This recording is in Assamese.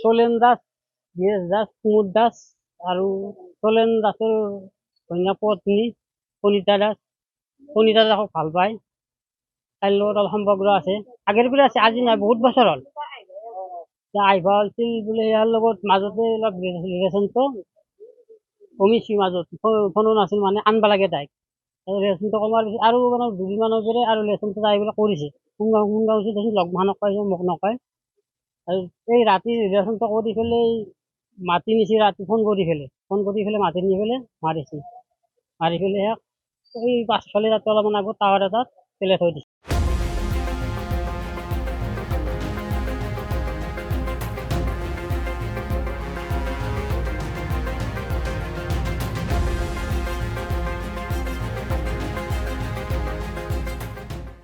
চলেন দাস, গিয়েশ দাস, কুমুদ দাস আৰু চলেন দাসৰ কন্যা পত্নী কণিতা দাস। কণিতা দাসক ভাল পায়, তাইৰ লগত অলপ সম্পৰ্ক আছে, আগেৰ পৰা আছে, আজি নাই বহুত বছৰ হ'ল। আহিবা হৈছিল বোলে ইয়াৰ লগত মাজতে অলপ ৰিলেশ্যনটো কমিছিল, মাজত ফোনো নাছিল, মানে আনবা লাগে তাইক। ৰিলেশ্যনটো কমাৰ পিছত আৰু মানে দুদিনমানৰ পৰা আৰু ৰিলেশ্যনটো তাই বোলে কৰিছে। কোনবা হৈছে দেচোন, লগ মানুহক কয়, মোক নকয়। আৰু এই ৰাতি ৰিলেশ্যনটো কৰি পেলাই মাতি নিছে, ৰাতি ফোন কৰি পেলাই মাতি নি পেলাই মাৰিছে। মাৰি পেলাই এই পাছফালে তাতে অলপমান আগত টাৱাৰ এটাত পেলাই থৈ দিছে।